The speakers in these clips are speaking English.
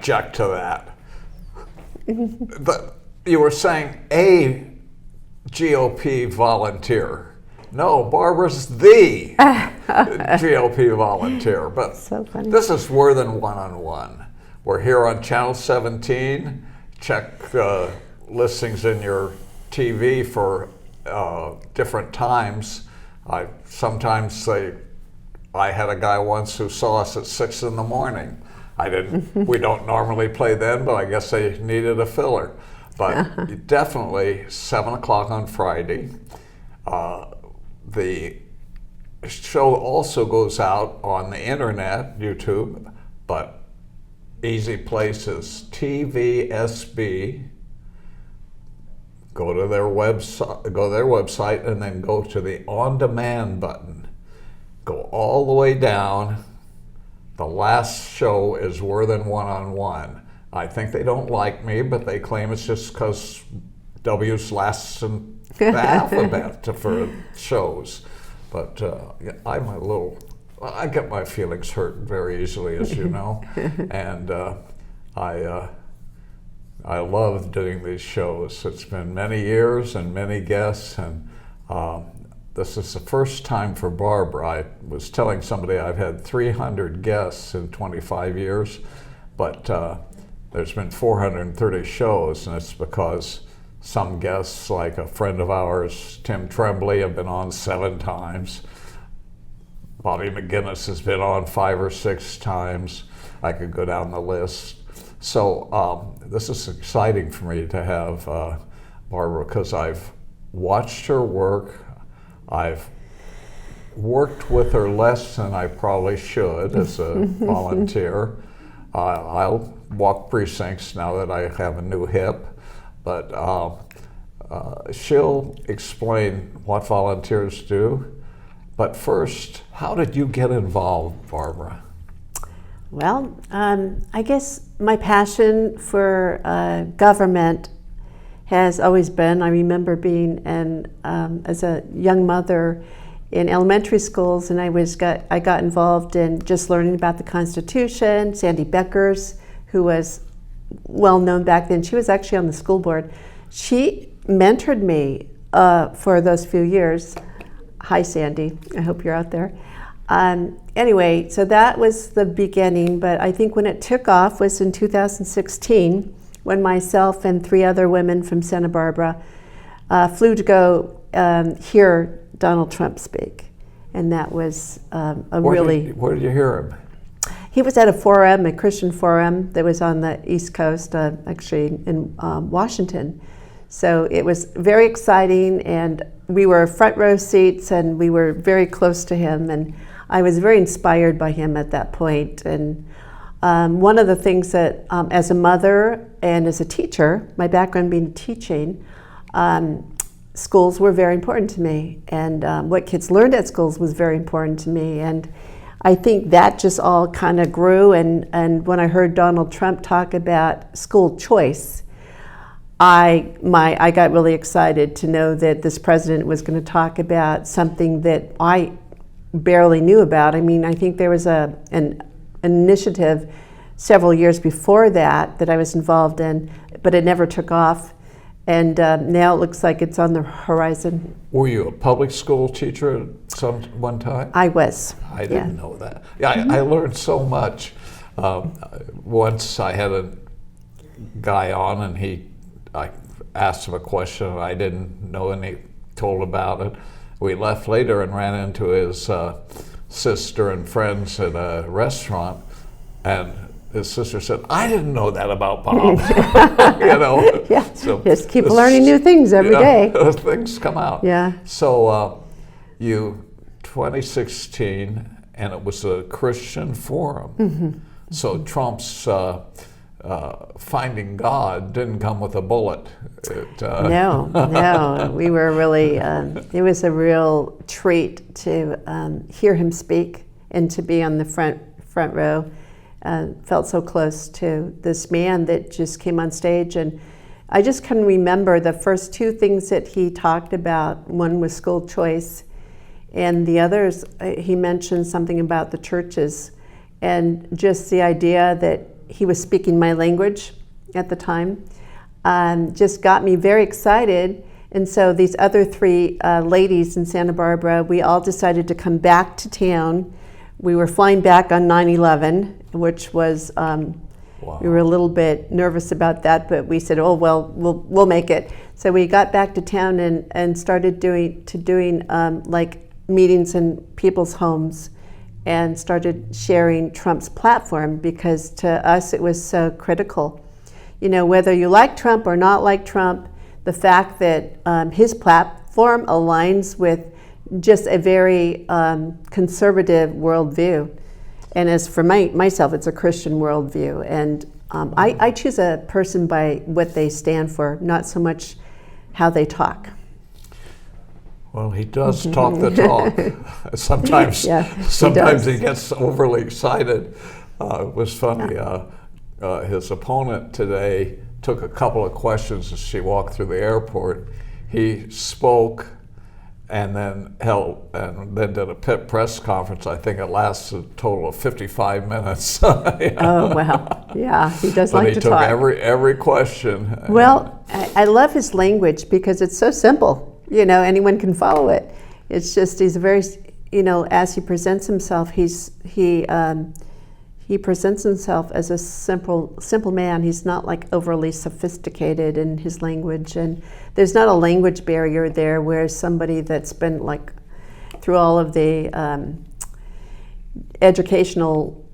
object to that. You were saying a GOP volunteer. No, Barbara's the GOP volunteer. But so funny. This is Worthen One. We're here on Channel 17. Check listings in your TV for different times. I had a guy once who saw us at 6 in the morning. We don't normally play then, but I guess they needed a filler. But definitely 7 o'clock on Friday. The show also goes out on the internet, YouTube, but easy place is TVSB. Go to their website, and then go to the on-demand button. Go all the way down. The last show is Worthen One. I think they don't like me, but they claim it's just because W's last in the alphabet for shows. But I get my feelings hurt very easily, as you know, and I love doing these shows. It's been many years and many guests, and this is the first time for Barbara. I was telling somebody I've had 300 guests in 25 years, but there's been 430 shows, and it's because some guests, like a friend of ours, Tim Tremblay, have been on 7 times. Bobby McGinnis has been on 5 or 6 times. I could go down the list. So this is exciting for me to have Barbara, because I've watched her work. I've worked with her less than I probably should as a volunteer. I'll walk precincts now that I have a new hip, but she'll explain what volunteers do. But first, how did you get involved, Barbara? Well, I guess my passion for government has always been. I remember being as a young mother in elementary schools, and I got involved in just learning about the Constitution. Sandy Beckers, who was well known back then, she was actually on the school board. She mentored me for those few years. Hi, Sandy. I hope you're out there. Anyway, so that was the beginning, but I think when it took off was in 2016, when myself and 3 other women from Santa Barbara flew to go hear Donald Trump speak. And that was Where did you hear him? He was at a Christian forum that was on the East Coast, actually in Washington. So it was very exciting, and we were front row seats, and we were very close to him, and I was very inspired by him at that point. And one of the things that, as a mother and as a teacher, my background being teaching, schools were very important to me, and what kids learned at schools was very important to me. And I think that just all kind of grew, and when I heard Donald Trump talk about school choice, I got really excited to know that this president was going to talk about something that I barely knew about. I mean, I think there was an initiative several years before that I was involved in, but it never took off. And now it looks like it's on the horizon. Were you a public school teacher at one time? I was. I didn't know that. Yeah, I learned so much. Once I had a guy on, and I asked him a question, and I didn't know, and he told about it. We left later and ran into his sister and friends at a restaurant, and his sister said, "I didn't know that about Bob." You know. Yeah. So just keep learning new things every day. Things come out. Yeah. So 2016, and it was a Christian forum. Mm-hmm. So Trump's finding God didn't come with a bullet. No. We were really, it was a real treat to hear him speak and to be on the front row. Felt so close to this man that just came on stage, and I just can remember the first 2 things that he talked about. One was school choice, and the others, he mentioned something about the churches, and just the idea that he was speaking my language at the time, just got me very excited. And so these other three ladies in Santa Barbara, we all decided to come back to town. We were flying back on 9/11, which was, Wow. we were a little bit nervous about that, but we said, oh, well, we'll make it. So we got back to town and started doing like meetings in people's homes and started sharing Trump's platform, because to us it was so critical. You know, whether you like Trump or not like Trump, the fact that his platform aligns with just a very conservative worldview. And as for myself, it's a Christian worldview. And I choose a person by what they stand for, not so much how they talk. Well, he does talk the talk. Sometimes, Yeah, sometimes he he gets overly excited. It was funny. His opponent today took a couple of questions as she walked through the airport. He spoke and then did a press conference. I think it lasted a total of 55 minutes. You know? Oh, wow. Yeah, he does But like he to took talk. every question. Well, I love his language because it's so simple. You know, anyone can follow it. It's just, he's a very, you know, as he presents himself, he presents himself as a simple man. He's not like overly sophisticated in his language, and there's not a language barrier there, where somebody that's been like through all of the educational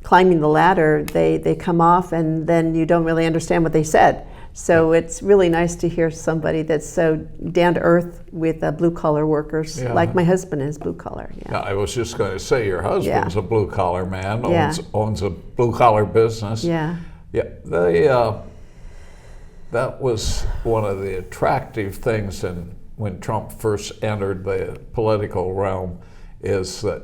climbing the ladder, they come off and then you don't really understand what they said. So it's really nice to hear somebody that's so down to earth with blue collar workers, like my husband is blue collar. Yeah, I was just going to say, your husband's Yeah. a blue collar man, Yeah. owns a blue collar business. Yeah. Yeah, that was one of the attractive things when Trump first entered the political realm, is that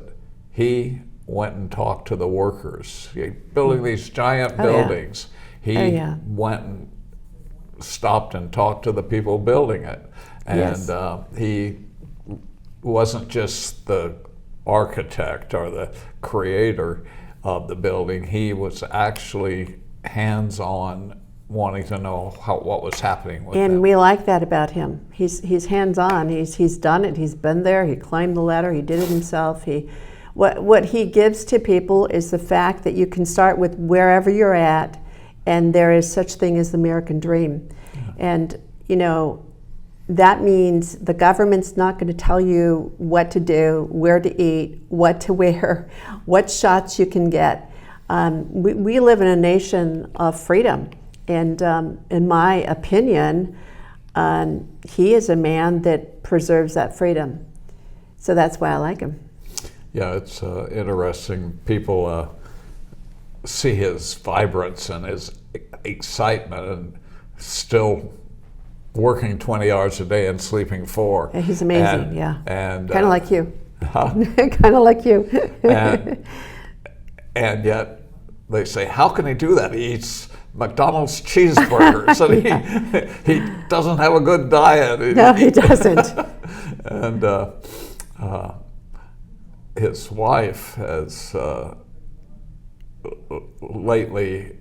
he went and talked to the workers. Building these giant buildings, he went and stopped and talked to the people building it. And he wasn't just the architect or the creator of the building. He was actually hands-on, wanting to know what was happening with And them. we like that about him. He's hands-on. He's done it. He's been there. He climbed the ladder. He did it himself. What he gives to people is the fact that you can start with wherever you're at, and there is such thing as the American dream. And, you know, that means the government's not going to tell you what to do, where to eat, what to wear, what shots you can get. We live in a nation of freedom. And in my opinion, he is a man that preserves that freedom. So that's why I like him. Yeah, it's interesting. People see his vibrance and his excitement, and still working 20 hours a day and sleeping 4. He's amazing, And kind of like you. Huh? Kind of like you. and yet they say, how can he do that? He eats McDonald's cheeseburgers, and he doesn't have a good diet. No, he doesn't. And his wife has lately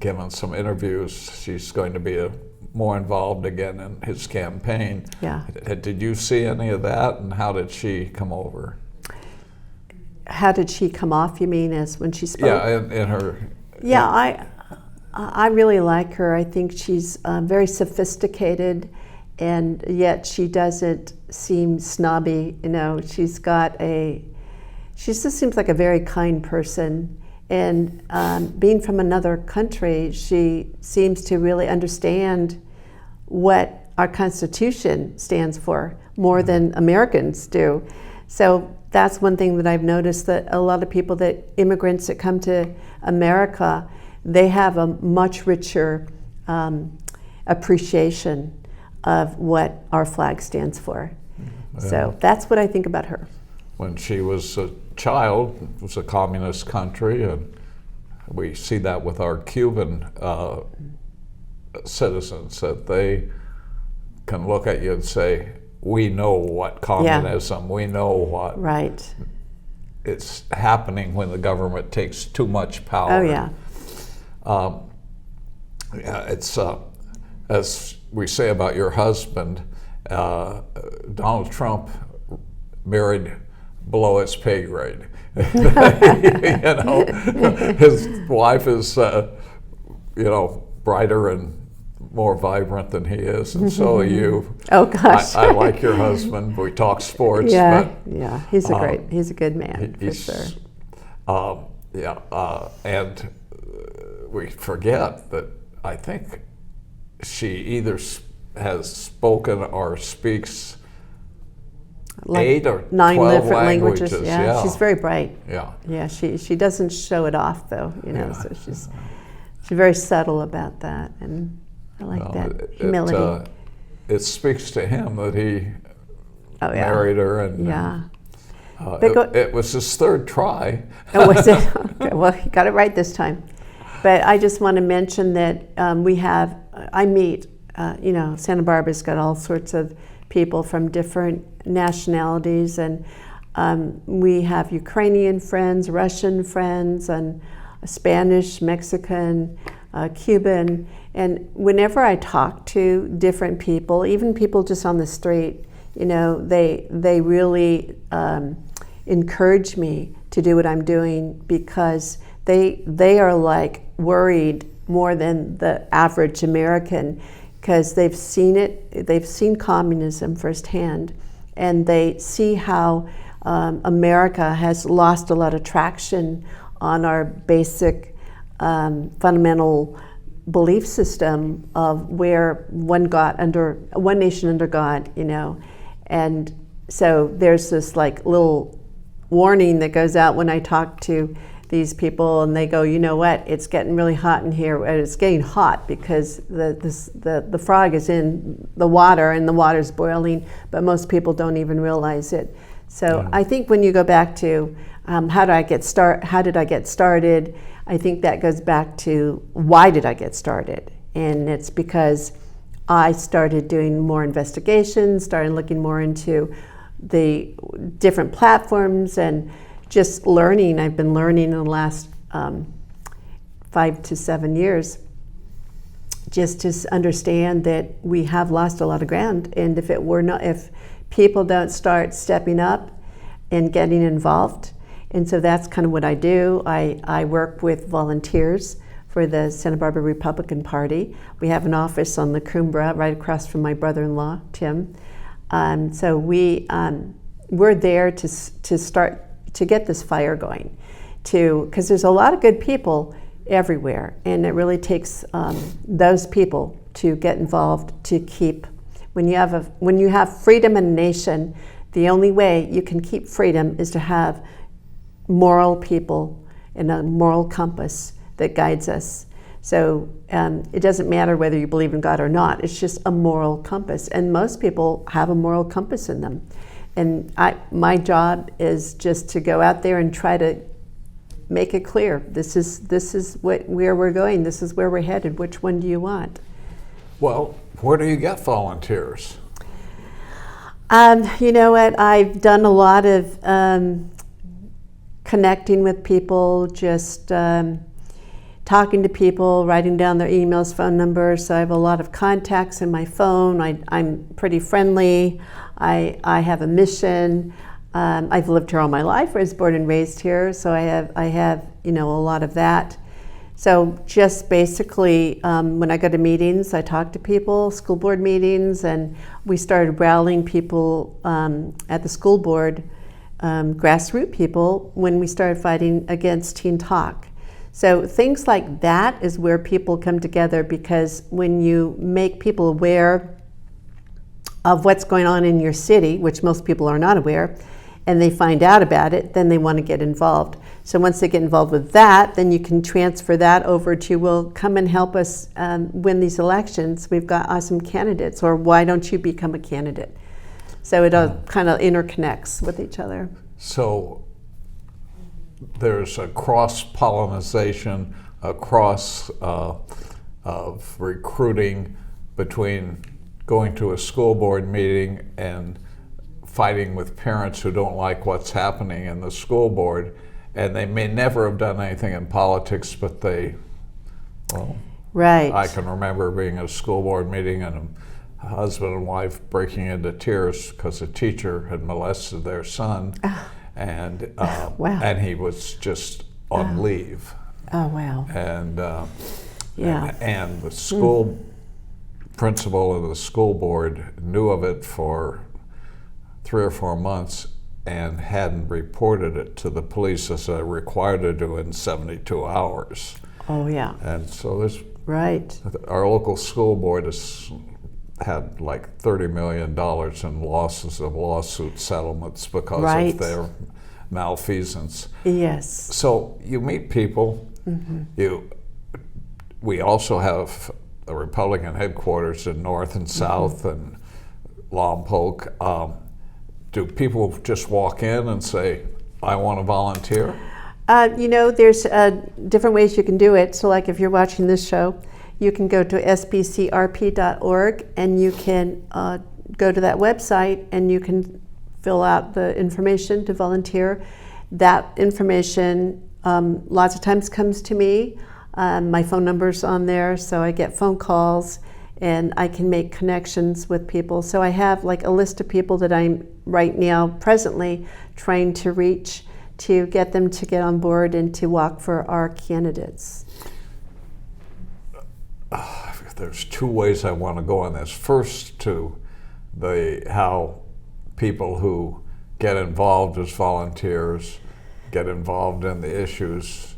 given some interviews. She's going to be more involved again in his campaign. Yeah. Did you see any of that, and how did she come over? How did she come off, you mean, as when she spoke? Yeah, in her... Yeah, I really like her. I think she's very sophisticated, and yet she doesn't seem snobby. You know, she just seems like a very kind person. And being from another country, she seems to really understand what our Constitution stands for more than Americans do. So that's one thing that I've noticed, that a lot of people, immigrants that come to America, they have a much richer appreciation of what our flag stands for. So that's what I think about her. When she was a child, it was a communist country, and we see that with our Cuban citizens, that they can look at you and say, we know what communism, we know what Right. it's happening when the government takes too much power. Oh yeah. Yeah, it's as we say about your husband, Donald Trump married below his pay grade. You know, his wife is, brighter and more vibrant than he is, and so are you. Oh gosh. I like your husband. We talk sports. Yeah, but, yeah. He's a good man for sure. And we forget that I think she either has spoken or speaks Like 8 or 9 12 different languages. languages. Yeah, she's very bright. Yeah. Yeah, she doesn't show it off though, Yeah. so she's very subtle about that, and I like that humility. It speaks to him that he Oh yeah. married her, and Yeah. it was his third try. Oh, was it? Okay, well, he got it right this time. But I just want to mention that I meet, Santa Barbara's got all sorts of people from different nationalities, and we have Ukrainian friends, Russian friends, and Spanish, Mexican, Cuban. And whenever I talk to different people, even people just on the street, they really encourage me to do what I'm doing, because they are like worried more than the average American, because they've seen communism firsthand, and they see how America has lost a lot of traction on our basic fundamental belief system of where one nation under God, and so there's this like little warning that goes out when I talk to these people, and they go, you know what, it's getting really hot in here. It's getting hot because the frog is in the water and the water's boiling, but most people don't even realize it. So yeah. I think when you go back to how did I get started, I think that goes back to why did I get started? And it's because I started doing more investigations, started looking more into the different platforms, and just learning. I've been learning in the last 5 to 7 years, just to understand that we have lost a lot of ground, and if people don't start stepping up and getting involved. And so that's kind of what I do. I work with volunteers for the Santa Barbara Republican Party. We have an office on the Coombra right across from my brother-in-law, Tim. So we're there to start to get this fire going, because there's a lot of good people everywhere, and it really takes those people to get involved to keep. When you have freedom in a nation, the only way you can keep freedom is to have moral people and a moral compass that guides us. So it doesn't matter whether you believe in God or not. It's just a moral compass, and most people have a moral compass in them. And my job is just to go out there and try to make it clear. This is where we're going. This is where we're headed. Which one do you want? Well, where do you get volunteers? You know what? I've done a lot of connecting with people, just talking to people, writing down their emails, phone numbers. So I have a lot of contacts in my phone. I'm pretty friendly. I have a mission. I've lived here all my life. I was born and raised here, so I have a lot of that. So just basically, when I go to meetings, I talk to people, school board meetings, and we started rallying people at the school board, grassroots people, when we started fighting against teen talk. So things like that is where people come together, because when you make people aware of what's going on in your city, which most people are not aware, and they find out about it, then they want to get involved. So once they get involved with that, then you can transfer that over to, well, come and help us win these elections. We've got awesome candidates, or why don't you become a candidate? So it all kind of interconnects with each other. So there's a cross-pollination, across of recruiting between going to a school board meeting and fighting with parents who don't like what's happening in the school board, and they may never have done anything in politics, but they Well, Right. I can remember being at a school board meeting and a husband and wife breaking into tears because a teacher had molested their son, and Wow. and he was just on leave. Oh, wow. And Yeah. and the school principal and the school board knew of it for 3 or 4 months and hadn't reported it to the police as they're required to do in 72 hours. Oh, yeah. And so there's Right. our local school board has had like $30 million in losses of lawsuit settlements because Right. of their malfeasance. Yes. So you meet people. We also have a Republican headquarters in North and South and Lompoc. Do people just walk in and say, I want to volunteer? There's different ways you can do it. So like if you're watching this show, you can go to sbcrp.org and you can go to that website and you can fill out the information to volunteer. That information lots of times comes to me. My phone number's on there, so I get phone calls and I can make connections with people. So I have like a list of people that I'm right now presently trying to reach to get them to get on board and to walk for our candidates. There's 2 ways I want to go on this. First, to how people who get involved as volunteers, get involved in the issues,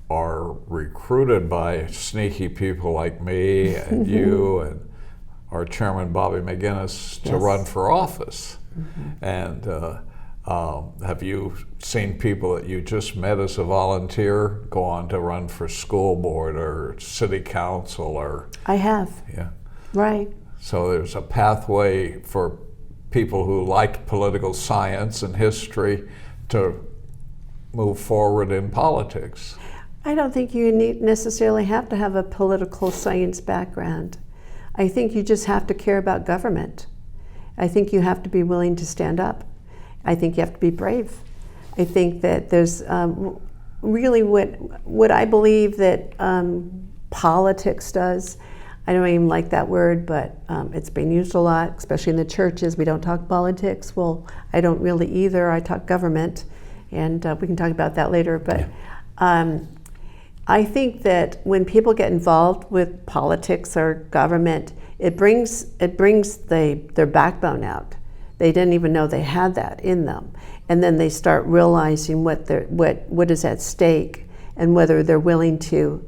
are recruited by sneaky people like me and you and our chairman Bobby McGinnis to Yes. run for office. And have you seen people that you just met as a volunteer go on to run for school board or city council or? I have. Yeah. Right. So there's a pathway for people who like political science and history to move forward in politics. I don't think you necessarily have to have a political science background. I think you just have to care about government. I think you have to be willing to stand up. I think you have to be brave. I think that there's really what I believe that politics does. I don't even like that word, but it's been used a lot, especially in the churches. We don't talk politics. Well, I don't really either. I talk government, and we can talk about that later. But I think that when people get involved with politics or government, it brings their backbone out. They didn't even know they had that in them, and then they start realizing what is at stake and whether they're willing to,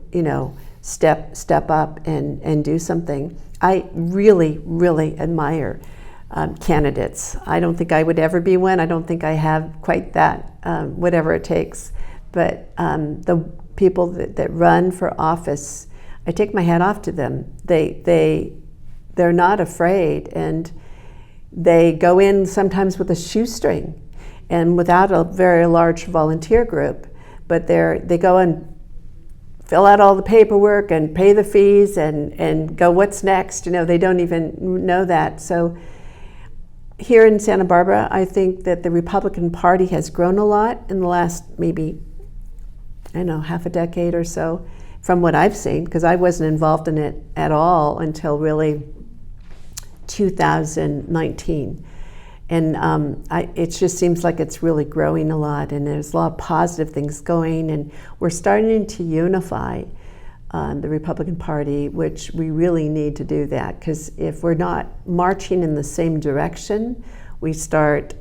step up and do something. I really, really admire candidates. I don't think I would ever be one. I don't think I have quite that, whatever it takes. But the people that run for office, I take my hat off to them. They're not afraid, and they go in sometimes with a shoestring and without a very large volunteer group, but they go and fill out all the paperwork and pay the fees and go, what's next? They don't even know that. So here in Santa Barbara, I think that the Republican Party has grown a lot in the last maybe, half a decade or so from what I've seen, because I wasn't involved in it at all until really 2019. And it just seems like it's really growing a lot, and there's a lot of positive things going, and we're starting to unify the Republican Party, which we really need to do that, because if we're not marching in the same direction, we start,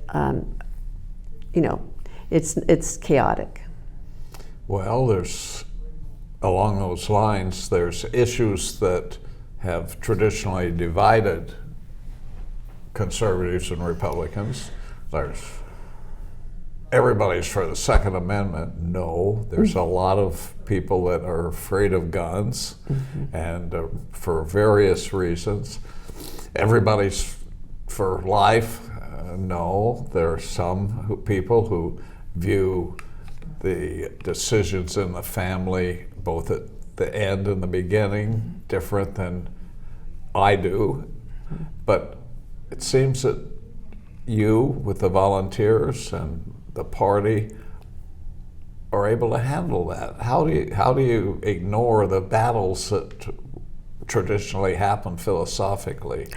it's chaotic. Well, along those lines, there's issues that have traditionally divided conservatives and Republicans. Everybody's for the Second Amendment. No, there's a lot of people that are afraid of guns, and for various reasons. Everybody's for life. No, there are some people who view the decisions in the family, both at the end and the beginning, different than I do. But it seems that you, with the volunteers and the party, are able to handle that? How do you ignore the battles that traditionally happen philosophically?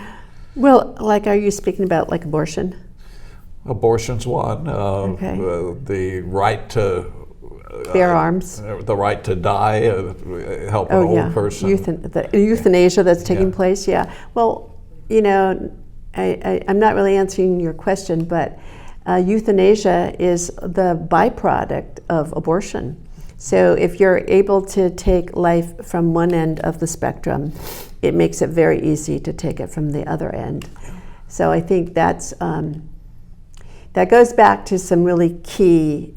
Well, like, are you speaking about like abortion? Abortion's one. Okay. The right to Bear arms. the right to die, help an old person. The euthanasia that's taking place. Yeah. Well, you know, I'm not really answering your question, but euthanasia is the byproduct of abortion. So if you're able to take life from one end of the spectrum, it makes it very easy to take it from the other end. So I think that goes back to some really key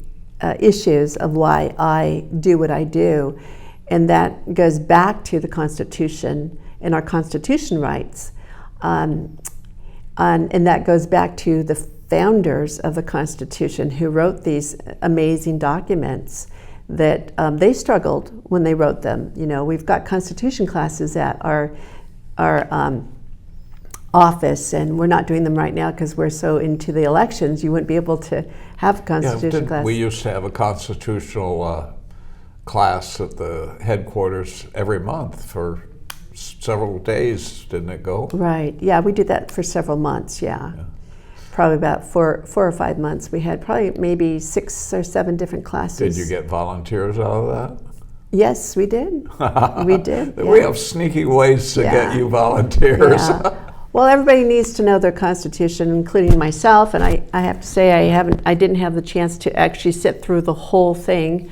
issues of why I do what I do, and that goes back to the Constitution and our Constitution rights, and that goes back to the founders of the Constitution who wrote these amazing documents that they struggled when they wrote them. You know, we've got Constitution classes at our office, and we're not doing them right now because we're so into the elections. You wouldn't be able to have a Constitution class. We used to have a constitutional class at the headquarters every month for several days, didn't it go? Right. Yeah, we did that for several months. Yeah. Probably about four or 5 months. We had probably maybe 6 or 7 different classes. Did you get volunteers out of that? Yes, we did. We did. We have sneaky ways to get you volunteers. Yeah. Well, everybody needs to know their Constitution, including myself. And I have to say, I didn't have the chance to actually sit through the whole thing.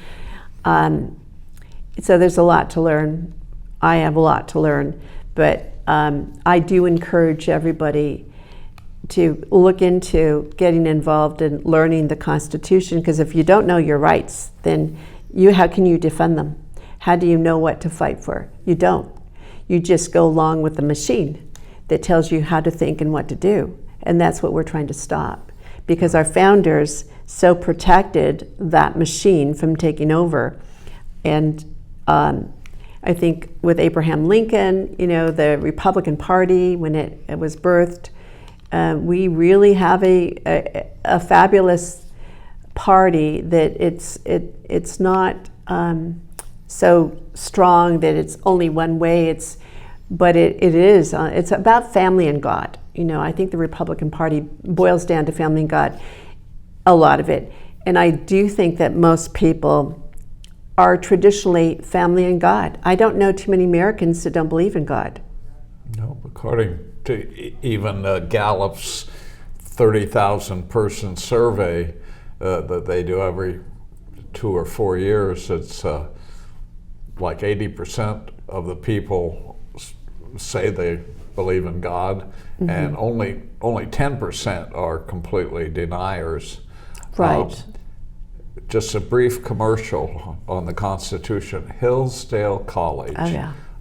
So there's a lot to learn. I have a lot to learn, but I do encourage everybody to look into getting involved in learning the Constitution, because if you don't know your rights, then how can you defend them? How do you know what to fight for? You don't. You just go along with the machine that tells you how to think and what to do. And that's what we're trying to stop, because our founders so protected that machine from taking over. And I think with Abraham Lincoln, you know, the Republican Party, when it was birthed, we really have a fabulous party that it's not so strong that it's only one way. But it is. It's about family and God. You know, I think the Republican Party boils down to family and God, a lot of it. And I do think that most people are traditionally family and God. I don't know too many Americans that don't believe in God. No, according to even Gallup's 30,000 person survey that they do every 2 or 4 years, it's like 80% of the people say they believe in God, and only 10% are completely deniers. Right. Just a brief commercial on the Constitution. Hillsdale College,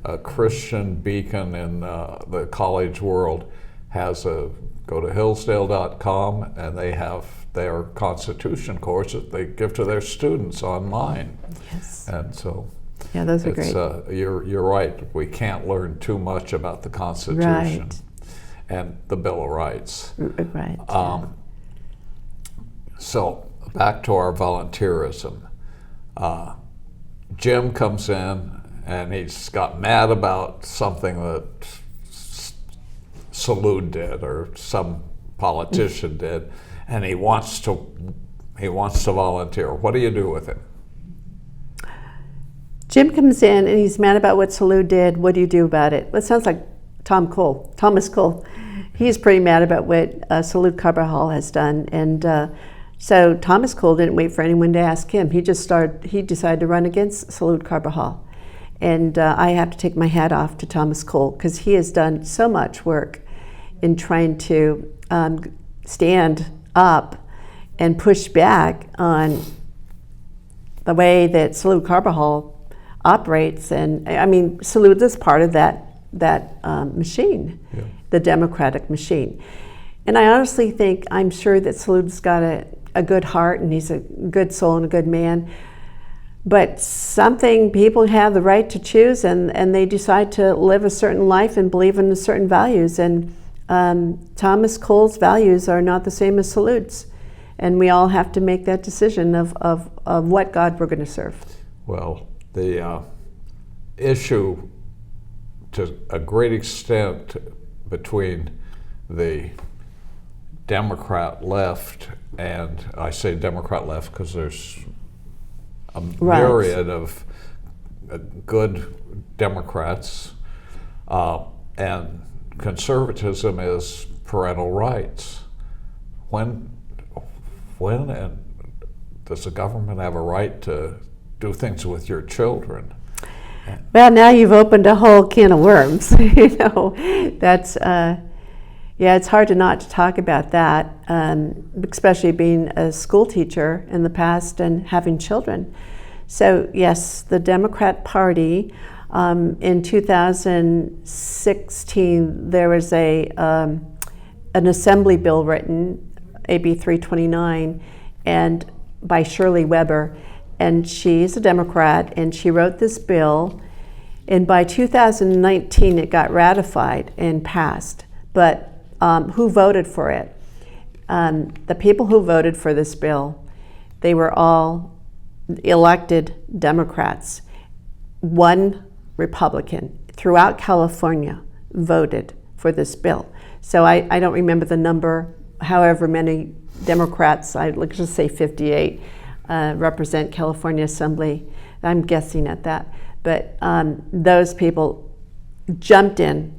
a Christian beacon in the college world, go to hillsdale.com, and they have their Constitution course that they give to their students online. Yes. And so yeah, those are great. You're right. We can't learn too much about the Constitution and the Bill of Rights. Right. So back to our volunteerism. Jim comes in and he's got mad about something that Salud did or some politician did, and he wants to volunteer. What do you do with him? Jim comes in and he's mad about what Salud did. What do you do about it? Well, it sounds like Thomas Cole. He's pretty mad about what Salud Carbajal has done. And so Thomas Cole didn't wait for anyone to ask him. He decided to run against Salud Carbajal. And I have to take my hat off to Thomas Cole, because he has done so much work in trying to stand up and push back on the way that Salud Carbajal operates. And I mean, Salud is part of that machine, the democratic machine. And I honestly think, I'm sure that Salud's got a good heart, and he's a good soul and a good man. But people have the right to choose, and they decide to live a certain life and believe in certain values. And Thomas Cole's values are not the same as Salud's. And we all have to make that decision of what God we're going to serve. Well, the issue to a great extent between the Democrat left, and I say Democrat left because there's a myriad of good Democrats, and conservatism is parental rights. When and does the government have a right to do things with your children? Well, now you've opened a whole can of worms. That's it's hard to not to talk about that, especially being a school teacher in the past and having children. So yes, the Democrat Party, in 2016, there was an assembly bill written, AB 329, and by Shirley Weber, and she's a Democrat, and she wrote this bill, and by 2019 it got ratified and passed. But who voted for it? The people who voted for this bill, they were all elected Democrats. One Republican throughout California voted for this bill. So I don't remember the number, however many Democrats, let's just say 58, represent California Assembly. I'm guessing at that. But those people jumped in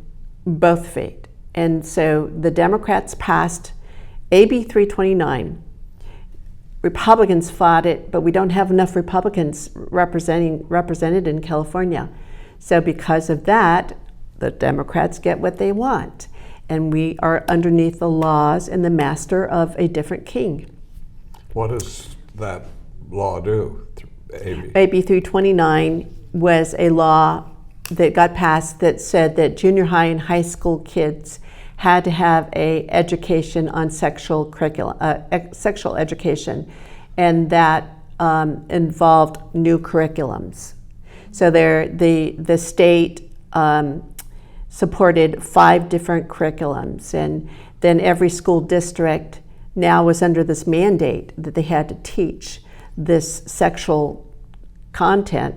both feet. And so the Democrats passed AB 329. Republicans fought it, but we don't have enough Republicans represented in California. So because of that, the Democrats get what they want. And we are underneath the laws and the master of a different king. What does that law do? AB 329 was a law that got passed that said that junior high and high school kids had to have a education on sexual education, and that involved new curriculums. So the state supported 5 different curriculums, and then every school district now was under this mandate that they had to teach this sexual content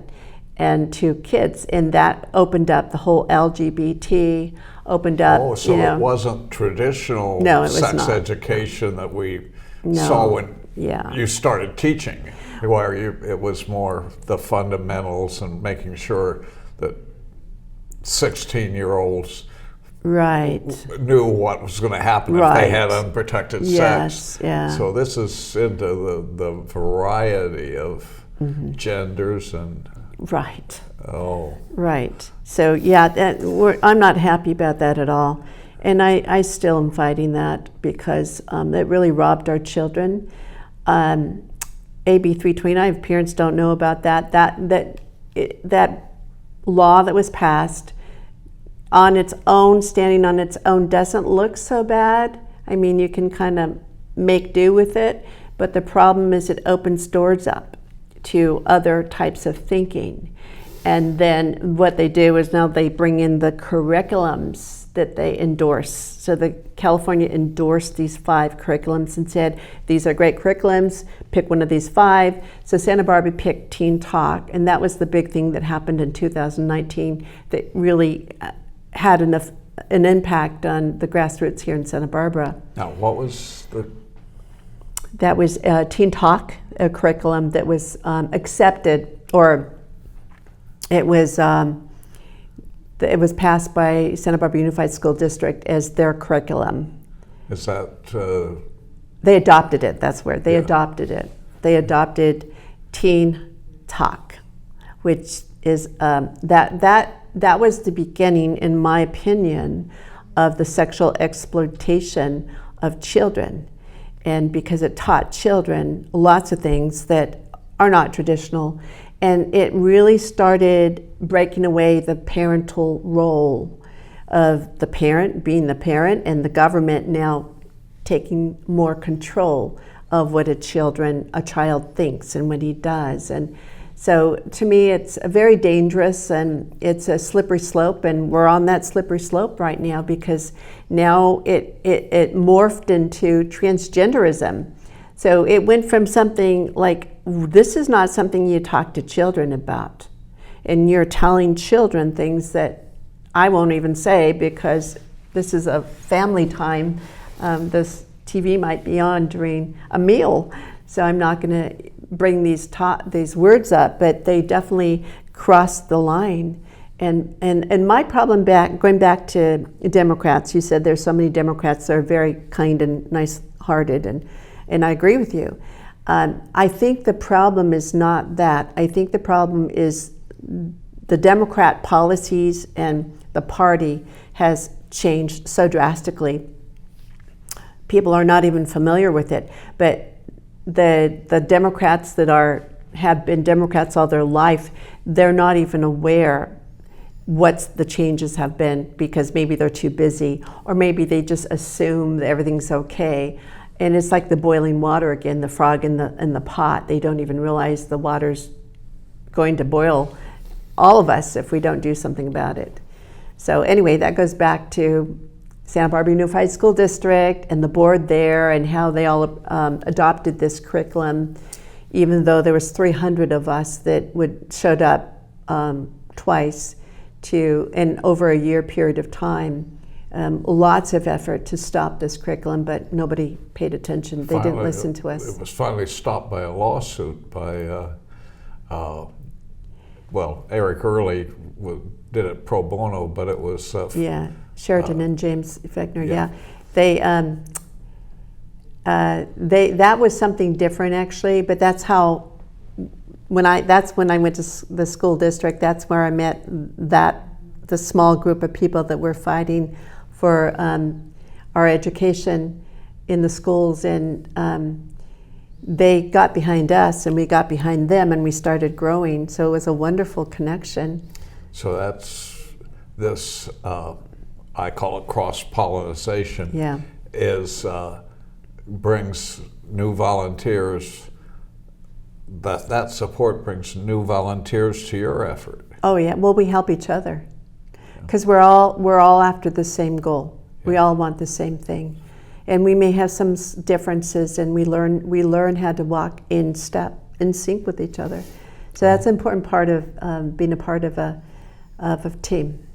and to kids, and that opened up the whole LGBT, opened up. Oh, so it wasn't traditional sex education that we saw when you started teaching, where it was more the fundamentals and making sure that 16-year-olds knew what was going to happen if they had unprotected sex. Yeah. So this is into the variety of genders and. Right. Oh. Right. So I'm not happy about that at all, and I still am fighting that because it really robbed our children. AB 329. Parents don't know about that. That law that was passed on its own, standing on its own, doesn't look so bad. I mean, you can kind of make do with it, but the problem is it opens doors up to other types of thinking. And then what they do is now they bring in the curriculums that they endorse. So the California endorsed these 5 curriculums and said, these are great curriculums, pick one of these 5. So Santa Barbara picked Teen Talk, and that was the big thing that happened in 2019 that really had an impact on the grassroots here in Santa Barbara. Now, what was That was Teen Talk, a curriculum that was accepted, or it was passed by Santa Barbara Unified School District as their curriculum. Is that? They adopted it. That's where they adopted it. They adopted Teen Talk, which is that was the beginning, in my opinion, of the sexual exploitation of children. And because it taught children lots of things that are not traditional, and it really started breaking away the parental role of the parent being the parent, and the government now taking more control of what a child thinks and what he does. And so to me, it's very dangerous, and it's a slippery slope, and we're on that slippery slope right now because now it morphed into transgenderism. So it went from something like, this is not something you talk to children about. And you're telling children things that I won't even say because this is a family time. This TV might be on during a meal, so I'm not going to bring these words up, but they definitely crossed the line. And my problem going back to Democrats, you said there's so many Democrats that are very kind and nice-hearted, and I agree with you. I think the problem is not that. I think the problem is the Democrat policies and the party has changed so drastically. People are not even familiar with it, but the Democrats that have been Democrats all their life, they're not even aware what the changes have been because maybe they're too busy, or maybe they just assume that everything's okay. And it's like the boiling water again, the frog in the pot. They don't even realize the water's going to boil all of us if we don't do something about it. So anyway, that goes back to Santa Barbara Unified School District and the board there and how they all adopted this curriculum, even though there was 300 of us that showed up twice in over a year period of time. Lots of effort to stop this curriculum, but nobody paid attention. They didn't listen to us. It was finally stopped by a lawsuit by, Eric Early did it pro bono, but it was... Sheraton and James Fechner, that was something different actually, but that's how, when I went to the school district, that's where I met the small group of people that were fighting for our education in the schools, and they got behind us and we got behind them and we started growing, so it was a wonderful connection. So that's this, I call it cross-pollination, brings new volunteers, that support brings new volunteers to your effort. Oh yeah, well we help each other because we're all after the same goal. Yeah. We all want the same thing. And we may have some differences, and we learn how to walk in sync with each other. So that's an important part of being a part of a team.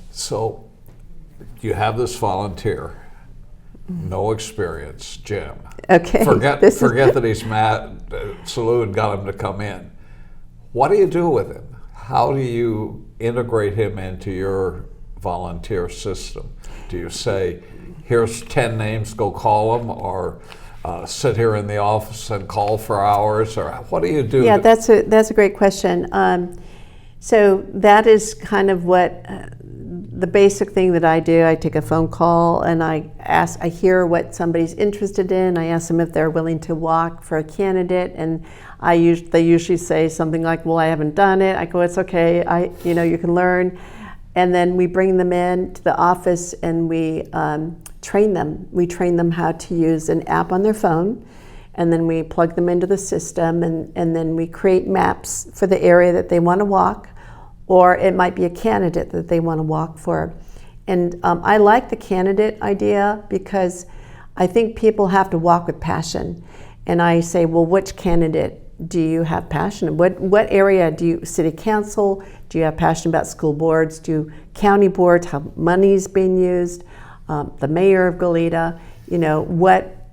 So you have this volunteer, no experience, Jim. Okay. Forget that he's mad. Salud got him to come in. What do you do with him? How do you integrate him into your volunteer system? Do you say, here's 10 names, go call them, or sit here in the office and call for hours, or what do you do? Yeah, that's a great question. So that is kind of what the basic thing that I do. I take a phone call and I hear what somebody's interested in. I ask them if they're willing to walk for a candidate, and they usually say something like, "Well, I haven't done it." I go, "It's okay. You can learn." And then we bring them in to the office and we train them. We train them how to use an app on their phone, and then we plug them into the system, and then we create maps for the area that they want to walk, or it might be a candidate that they want to walk for. And I like the candidate idea because I think people have to walk with passion. And I say, well, which candidate do you have passion in? What area do you, city council, do you have passion about school boards, do county boards, how money's being used, the mayor of Goleta,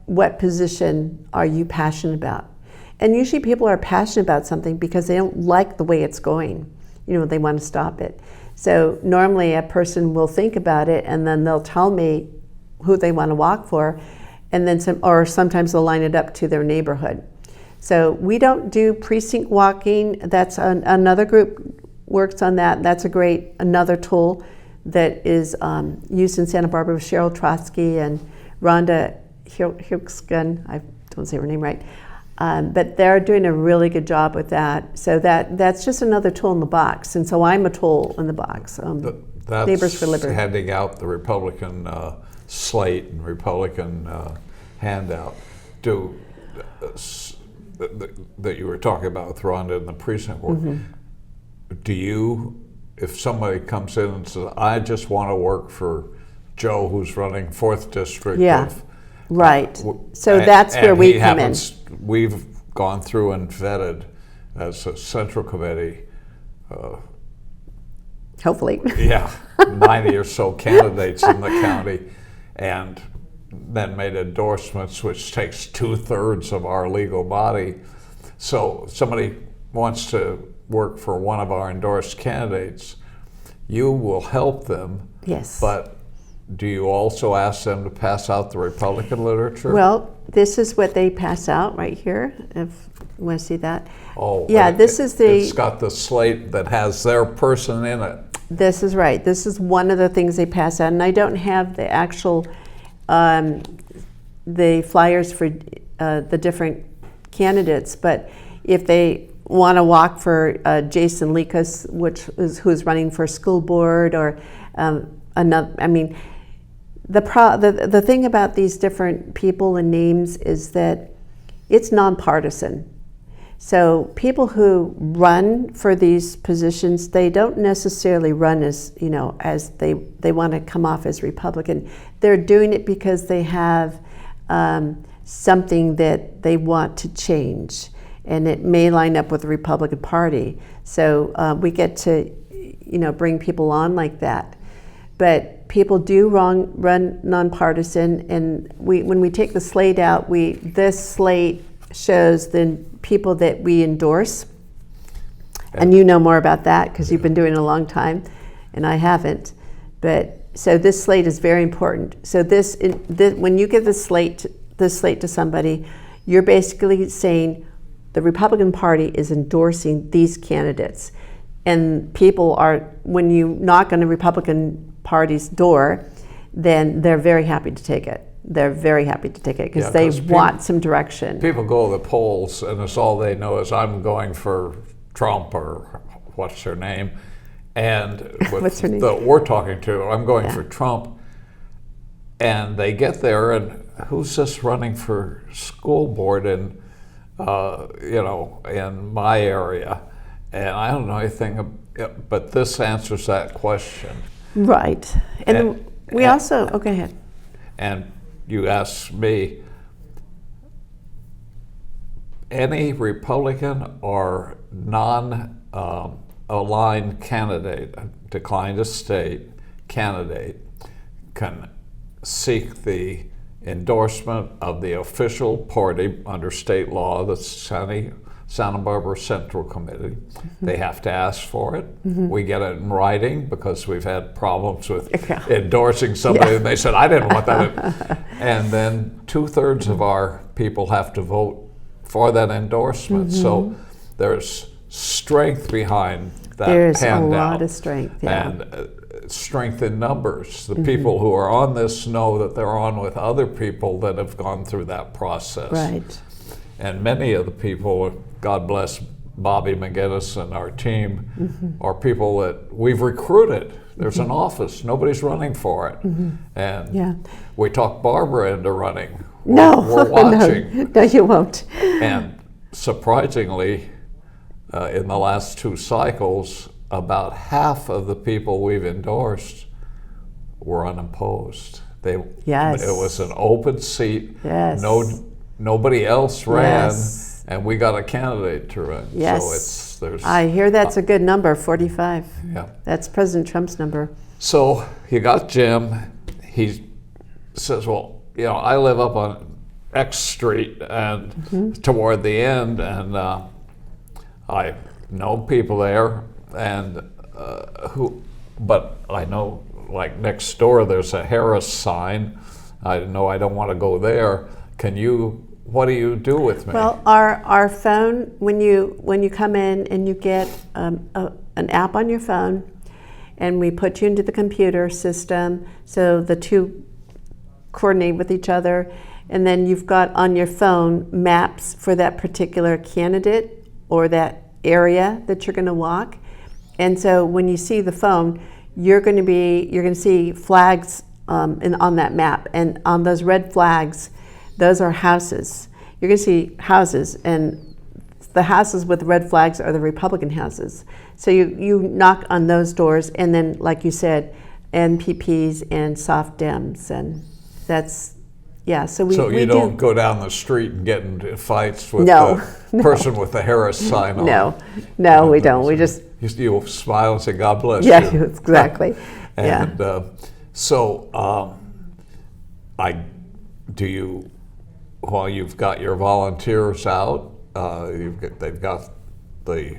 what position are you passionate about? And usually people are passionate about something because they don't like the way it's going. They want to stop it. So normally a person will think about it and then they'll tell me who they want to walk for, and then sometimes they'll line it up to their neighborhood. So we don't do precinct walking. That's another group works on that. That's another tool that is used in Santa Barbara with Cheryl Trotsky and Rhonda Huxgun. I don't say her name right. But they're doing a really good job with that. So that's just another tool in the box. And so I'm a tool in the box. That's Neighbors for Liberty. Handing out the Republican slate and Republican handout. That you were talking about with Rhonda and the precinct work. Mm-hmm. Do you, if somebody comes in and says, I just want to work for Joe who's running 4th District Right. So that's where we come in. We've gone through and vetted as a central committee. Hopefully. Yeah, 90 or so candidates in the county, and then made endorsements, which takes 2/3 of our legal body. So somebody wants to work for one of our endorsed candidates, you will help them. Yes. But do you also ask them to pass out the Republican literature? Well, this is what they pass out right here. If you want to see that. Oh, yeah, this is the. It's got the slate that has their person in it. This is right. This is one of the things they pass out, and I don't have the actual, the flyers for the different candidates. But if they want to walk for Jason Likas, who's running for school board, or another, I mean, the thing about these different people and names is that it's nonpartisan. So people who run for these positions, they don't necessarily run as, as they want to come off as Republican. They're doing it because they have something that they want to change, and it may line up with the Republican Party. So we get to, bring people on like that. But people do run nonpartisan, and when we take the slate out, this slate shows the people that we endorse, and you know more about that because you've been doing it a long time, and I haven't. But so this slate is very important. So when you give this slate to somebody, you're basically saying the Republican Party is endorsing these candidates, and people are, when you knock on the Republican Party's door, then they're very happy to take it. They're very happy to take it because they want some direction. People go to the polls and it's all they know is I'm going for Trump, or what's her name, and what's her name? We're talking to, I'm going for Trump, and they get there and who's this running for school board in, in my area, and I don't know anything, but this answers that question. Right, and we also, go ahead. And you ask me, any Republican or non-aligned candidate, declined to state candidate, can seek the endorsement of the official party under state law, the Santa Barbara Central Committee. Mm-hmm. They have to ask for it. Mm-hmm. We get it in writing because we've had problems with endorsing somebody and they said, I didn't want that. And then 2/3 of our people have to vote for that endorsement. Mm-hmm. So there's strength behind that There's handout. a lot of strength, yeah. And strength in numbers. The people who are on this know that they're on with other people that have gone through that process. Right. And many of the people, God bless Bobby McGinnis and our team, are people that we've recruited. There's an office, nobody's running for it. And we talked Barbara into running. We're watching. No, you won't. And surprisingly, in the last 2 cycles, about half of the people we've endorsed were unopposed. It was an open seat. Yes. Nobody else ran, and we got a candidate to run. Yes. So I hear that's a good number, 45. Yeah. That's President Trump's number. So you got Jim. He says, well, I live up on X Street and toward the end, and I know people there, and but I know, like next door, there's a Harris sign. I know I don't want to go there. What do you do with me? Well, our phone, when you come in and you get an app on your phone, and we put you into the computer system, so the two coordinate with each other, and then you've got on your phone maps for that particular candidate or that area that you're going to walk. And so when you see the phone, you're going to see flags on that map, and on those red flags, those are houses. You're going to see houses, and the houses with red flags are the Republican houses. So you knock on those doors, and then, like you said, NPPs and soft Dems, and that's Yeah, so we So you we don't do. go down the street and get into fights with No, the person with the Harris sign on. No, we don't. We just, You smile and say, "God bless yeah, you." exactly. Yeah. And so, do you, while you've got your volunteers out, they've got the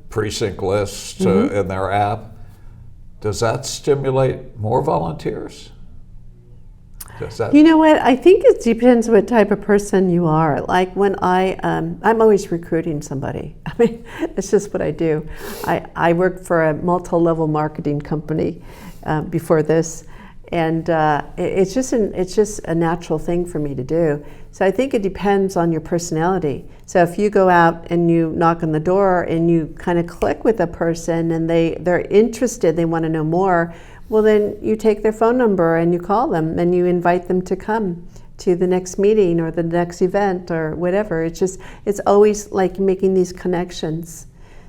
precinct list in their app. Does that stimulate more volunteers? Does that? You know what? I think it depends what type of person you are. Like when I'm always recruiting somebody. I mean, it's just what I do. I worked for a multi-level marketing company before this, and it's just a natural thing for me to do. So I think it depends on your personality. So if you go out and you knock on the door and you kind of click with a person and they're interested, they want to know more, well then you take their phone number and you call them and you invite them to come to the next meeting or the next event or whatever. It's always like making these connections.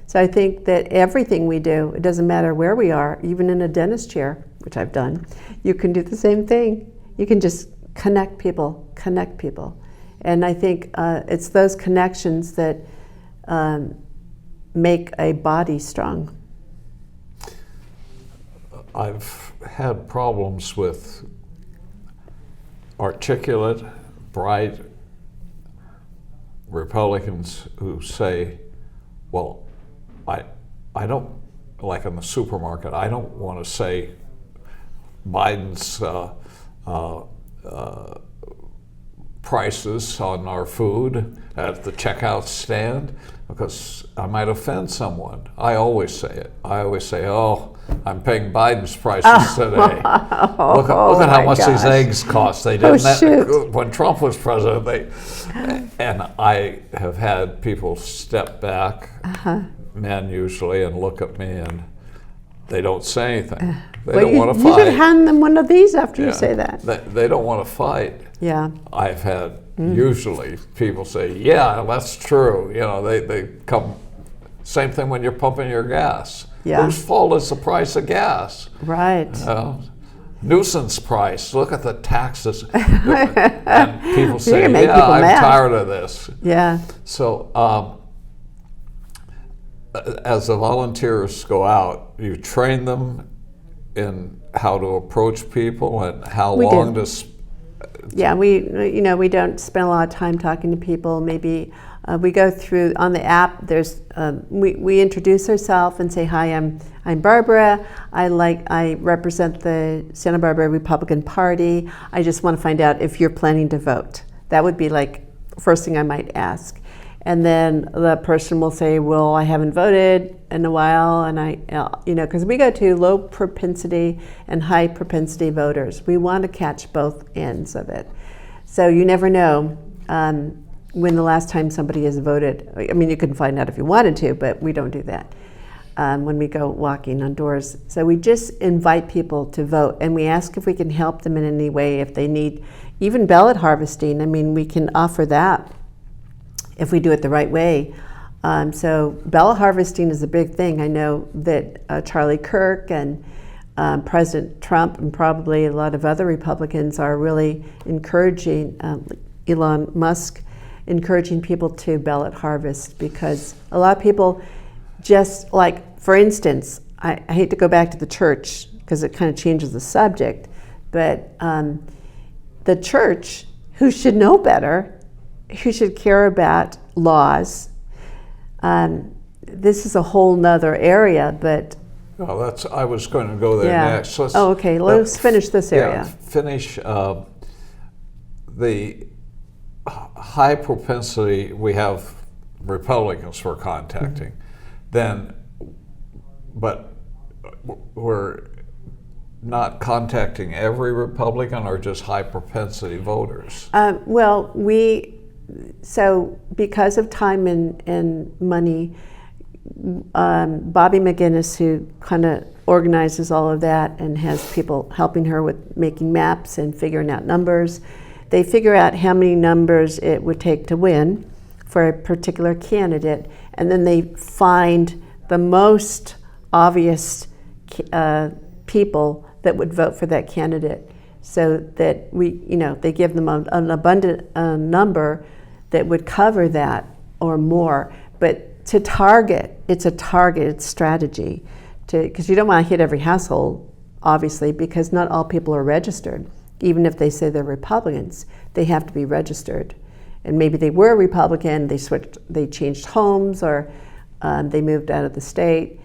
So I think that everything we do, it doesn't matter where we are, even in a dentist chair, which I've done, you can do the same thing. You can just connect people. And I think it's those connections that make a body strong. I've had problems with articulate, bright Republicans who say, well, I don't, like in the supermarket, I don't want to say Biden's prices on our food at the checkout stand because I might offend someone. I always say it. I always say, oh, I'm paying Biden's prices today. Look at how much these eggs cost. They didn't that when Trump was president. And I have had people step back, men usually, and look at me and they don't say anything. They don't want to fight. You should hand them one of these after you say that. They don't want to fight. Yeah. I've had usually people say, yeah, that's true. You know, they come, same thing when you're pumping your gas. Yeah. Whose fault is the price of gas? Right. Nuisance price. Look at the taxes. And people say, I'm mad. Tired of this. Yeah. So as the volunteers go out, you train them in how to approach people and how long to. Yeah, we don't spend a lot of time talking to people. Maybe we go through on the app. There's we introduce ourselves and say, hi, I'm Barbara. I represent the Santa Barbara Republican Party. I just want to find out if you're planning to vote. That would be like first thing I might ask. And then the person will say, well, I haven't voted in a while, and because we go to low propensity and high propensity voters. We want to catch both ends of it. So you never know when the last time somebody has voted. I mean, you can find out if you wanted to, but we don't do that when we go walking on doors. So we just invite people to vote, and we ask if we can help them in any way, if they need even ballot harvesting. I mean, we can offer that if we do it the right way. So ballot harvesting is a big thing. I know that Charlie Kirk and President Trump and probably a lot of other Republicans are really encouraging, Elon Musk, encouraging people to ballot harvest, because a lot of people just like, for instance, I hate to go back to the church because it kind of changes the subject, but the church, who should know better, who should care about laws. This is a whole nother area, but I was going to go there next. Okay. Let's finish this area. Finish the high propensity. We have Republicans we're contacting, but we're not contacting every Republican, or just high propensity voters. So because of time and money, Bobby McGinnis, who kind of organizes all of that and has people helping her with making maps and figuring out numbers, they figure out how many numbers it would take to win for a particular candidate, and then they find the most obvious people that would vote for that candidate. so that they give them an abundant number that would cover that or more. But to target, it's a targeted strategy, because you don't want to hit every household, obviously, because not all people are registered. Even if they say they're Republicans, they have to be registered. And maybe they were Republican, they changed homes, or they moved out of the state.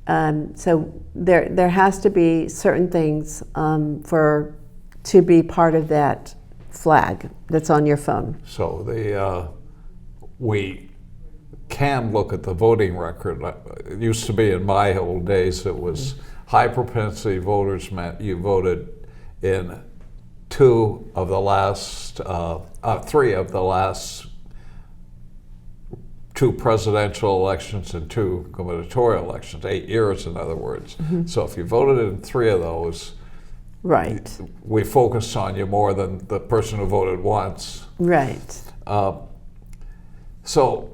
So there has to be certain things to be part of that flag that's on your phone. So we can look at the voting record. It used to be in my old days, it was high propensity voters meant you voted in three of the last two presidential elections and two gubernatorial elections, 8 years in other words. So if you voted in 3 of those, right, we focused on you more than the person who voted once. Right. So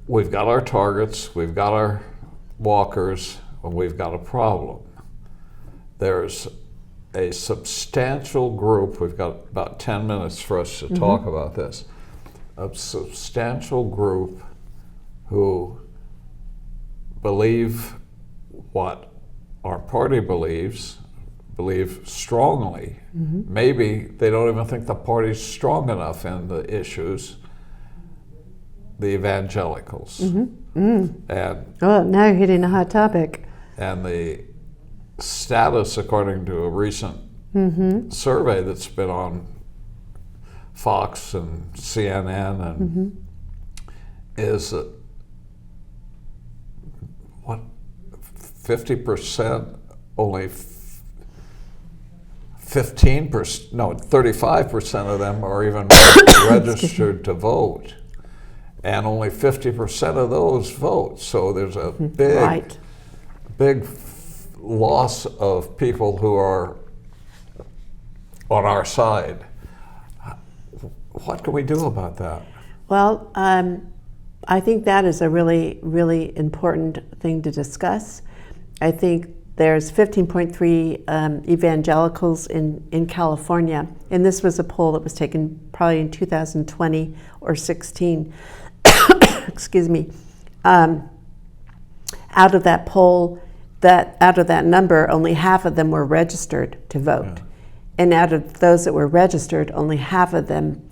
we've got our targets, we've got our walkers, and we've got a problem. There's a substantial group, we've got about 10 minutes for us to talk about this, a substantial group who believe what our party believes, believe strongly. Maybe they don't even think the party's strong enough in the issues, the evangelicals. And now you're hitting a hot topic. And the status, according to a recent survey that's been on Fox and CNN, and is that 50%, only 15%, no, 35% of them are even registered to vote, and only 50% of those vote. So there's a big loss of people who are on our side. What can we do about that? Well, I think that is a really, really important thing to discuss. I think there's 15.3 evangelicals in California, and this was a poll that was taken probably in 2020 or 16. Excuse me. Out of that poll, out of that number, only half of them were registered to vote. And out of those that were registered, only half of them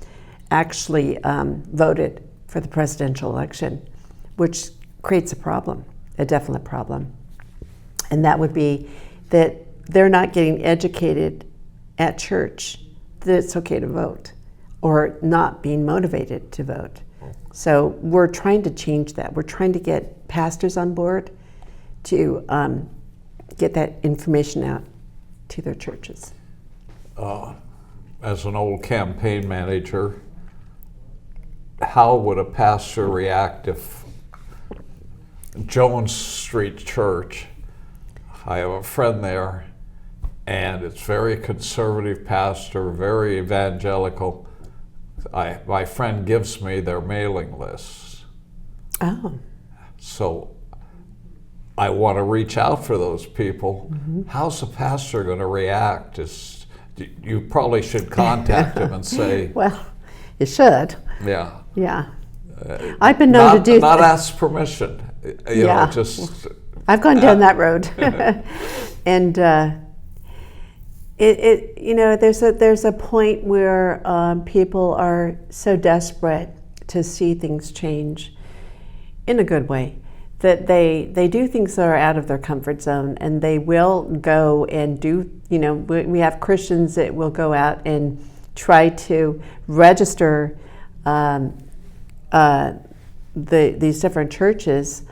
actually voted for the presidential election, which creates a problem, a definite problem. And that would be that they're not getting educated at church that it's okay to vote, or not being motivated to vote. So we're trying to change that. We're trying to get pastors on board to get that information out to their churches. As an old campaign manager, how would a pastor react if Jones Street Church, I have a friend there, and it's very conservative pastor, very evangelical. My friend gives me their mailing lists. Oh. So I want to reach out for those people. How's the pastor going to react? You probably should contact him and say... Well, you should. Yeah. Yeah. I've been known to do... Not ask permission. You know, just... I've gone down that road. And there's a point where people are so desperate to see things change in a good way that they do things that are out of their comfort zone, and they will go and do, we have Christians that will go out and try to register these different churches,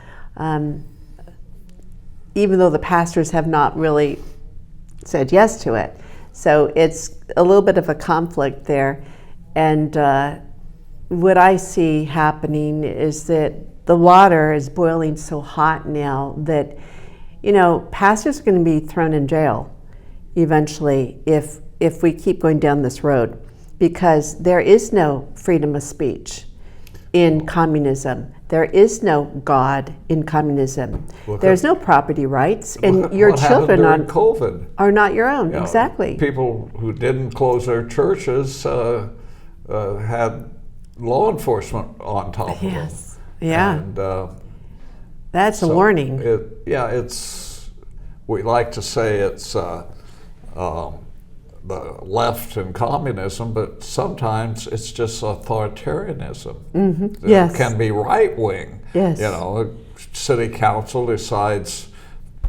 even though the pastors have not really said yes to it. So it's a little bit of a conflict there. And what I see happening is that the water is boiling so hot now that, pastors are going to be thrown in jail eventually if we keep going down this road, because there is no freedom of speech in communism. There is no God in communism. There's no property rights, and your children COVID are not your own. You know, exactly. people who didn't close their churches had law enforcement on top of them. Yes. Yeah. And, that's a warning. We like to say it's the left and communism, but sometimes it's just authoritarianism. Mm-hmm. It can be right wing. Yes. You know, city council decides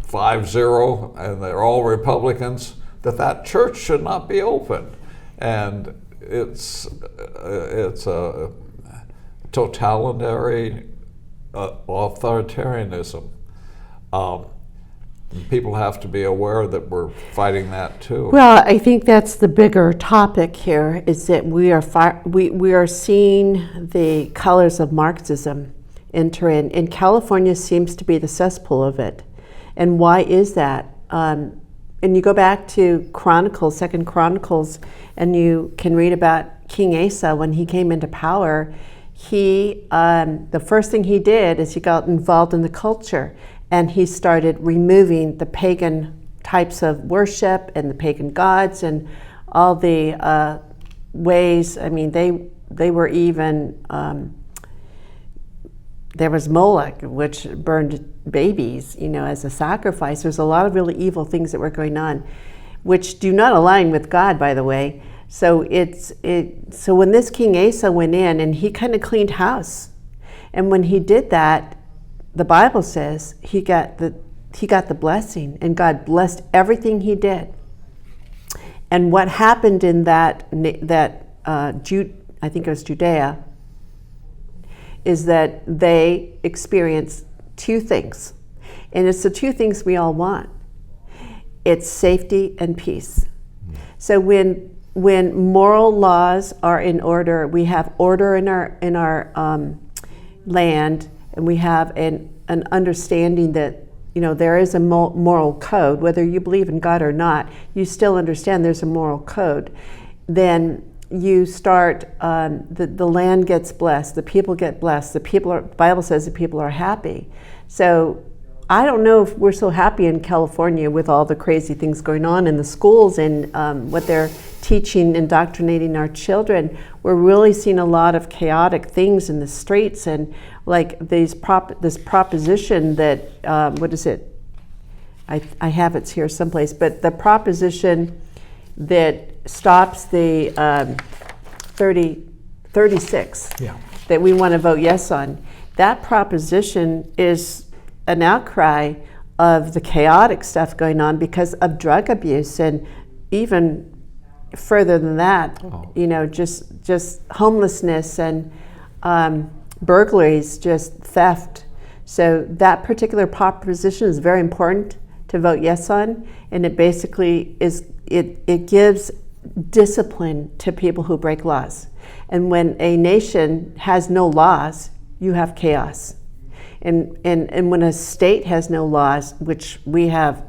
5-0, and they're all Republicans, that church should not be open, and it's a totalitarian authoritarianism. People have to be aware that we're fighting that too. Well, I think that's the bigger topic here, is that we are seeing the colors of Marxism enter in, and California seems to be the cesspool of it. And why is that? And you go back to Chronicles, 2 Chronicles, and you can read about King Asa when he came into power. The first thing he did is he got involved in the culture, and he started removing the pagan types of worship and the pagan gods and all the ways. I mean, they were even, there was Moloch, which burned babies, as a sacrifice. There's a lot of really evil things that were going on, which do not align with God, by the way. So so when this King Asa went in and he kind of cleaned house, and when he did that, the Bible says he got the blessing, and God blessed everything he did. And what happened in that I think it was Judea, is that they experienced two things, and it's the two things we all want. It's safety and peace. So when moral laws are in order, we have order in our land, and we have an understanding that there is a moral code. Whether you believe in God or not, you still understand there's a moral code. Then you start, the land gets blessed, the people get blessed, the Bible says the people are happy. So I don't know if we're so happy in California with all the crazy things going on in the schools and what they're teaching, indoctrinating our children. We're really seeing a lot of chaotic things in the streets, and like this proposition that, what is it? I have it here someplace, but the proposition that stops the 36 that we want to vote yes on, that proposition is an outcry of the chaotic stuff going on because of drug abuse, and even further than that, just homelessness and burglaries, just theft. So that particular proposition is very important to vote yes on, and it basically it gives discipline to people who break laws. And when a nation has no laws, you have chaos. And when a state has no laws, which we have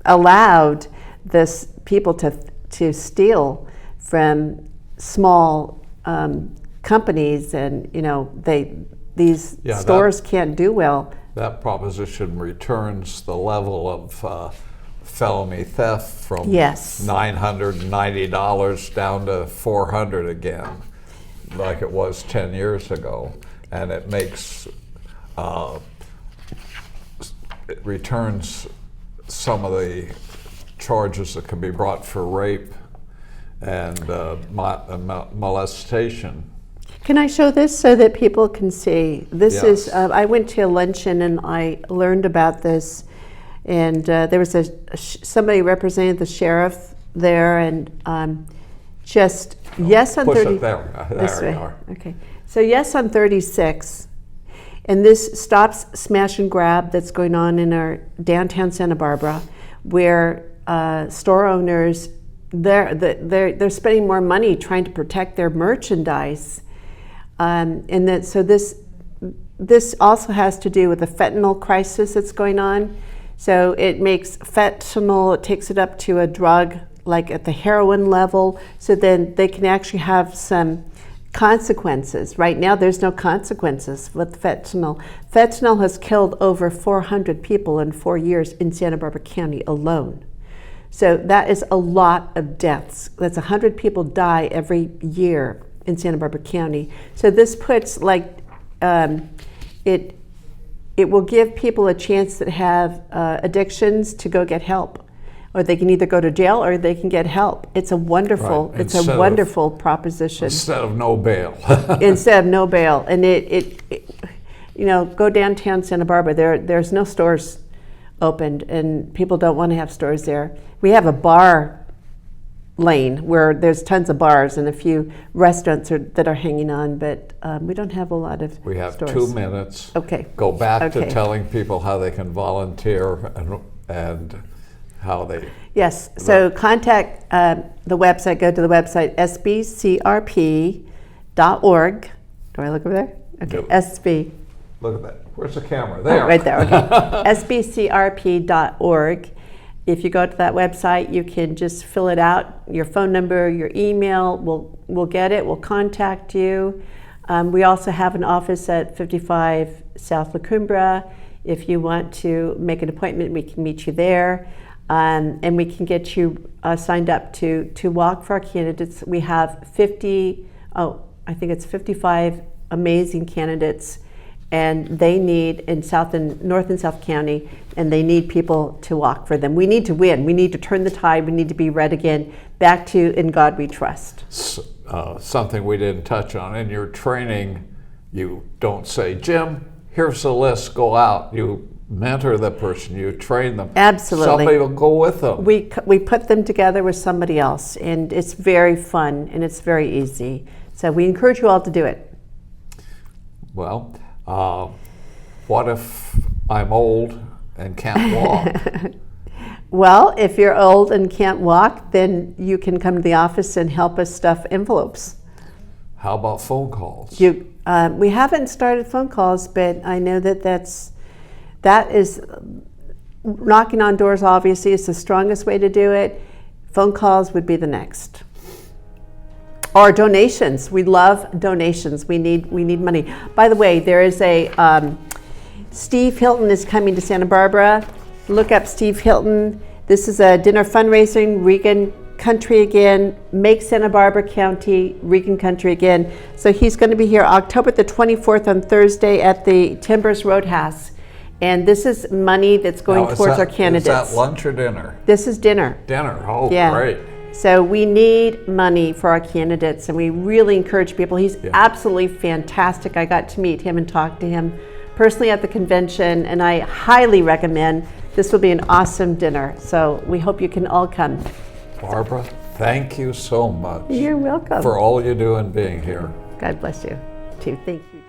allowed this people to steal from small companies, and these stores can't do well. That proposition returns the level of felony theft from $990 down to $400 again, like it was 10 years ago. And it makes, it returns some of the charges that can be brought for rape and molestation. Can I show this so that people can see? This is, I went to a luncheon and I learned about this, and there was somebody representing the sheriff there, and just yes on 30. Push it there. There we are. Okay. So yes on 36, and this stops smash and grab that's going on in our downtown Santa Barbara, where store owners they're spending more money trying to protect their merchandise, and that so this also has to do with the fentanyl crisis that's going on. So it makes fentanyl, it takes it up to a drug like at the heroin level, so then they can actually have some consequences. Right now, there's no consequences with fentanyl. Fentanyl has killed over 400 people in 4 years in Santa Barbara County alone. So that is a lot of deaths. That's 100 people die every year in Santa Barbara County. So this puts it will give people a chance that have addictions to go get help, or they can either go to jail or they can get help. It's a wonderful, Right. it's a wonderful proposition. Instead of no bail. Instead of no bail, and it you know, go downtown Santa Barbara. There's no stores opened, and people don't want to have stores there. We have a bar lane where there's tons of bars and a few restaurants that are hanging on, but we don't have a lot of We have stores. 2 minutes. Okay. Go back to Okay. telling people how they can volunteer and how they. Yes, so contact the website, go to the website sbcrp.org. Do I look over there? Okay, No. SB. Look at that. Where's the camera? There. Oh, right there, okay. sbcrp.org. If you go to that website, you can just fill it out, your phone number, your email, we'll get it, we'll contact you. We also have an office at 55 South La Cumbra. If you want to make an appointment, we can meet you there. And we can get you signed up to walk for our candidates. We have 55 amazing candidates, and they need in North and South County, and they need people to walk for them. We need to win. We need to turn the tide. We need to be red again. Back to In God We Trust. Something we didn't touch on. In your training, you don't say, Jim, here's the list, go out. You mentor the person, you train them. Absolutely. Somebody will go with them. We put them together with somebody else, and it's very fun and it's very easy. So we encourage you all to do it. Well, what if I'm old and can't walk? Well, if you're old and can't walk, then you can come to the office and help us stuff envelopes. How about phone calls? We haven't started phone calls, but I know that is knocking on doors. Obviously, is the strongest way to do it. Phone calls would be the next. Or donations. We love donations. We need money. By the way, there is a Steve Hilton is coming to Santa Barbara. Look up Steve Hilton. This is a dinner fundraising, Regan Country again, make Santa Barbara County Regan Country again. So he's going to be here October the 24th on Thursday at the Timbers Roadhouse. And this is money that's going towards our candidates. Is that lunch or dinner? This is dinner. Dinner. Oh, Yeah. great. So we need money for our candidates, and we really encourage people. He's absolutely fantastic. I got to meet him and talk to him personally at the convention, and I highly recommend. This will be an awesome dinner. So we hope you can all come. Barbara, thank you so much. You're welcome. For all you do and being here. God bless you, too. Thank you.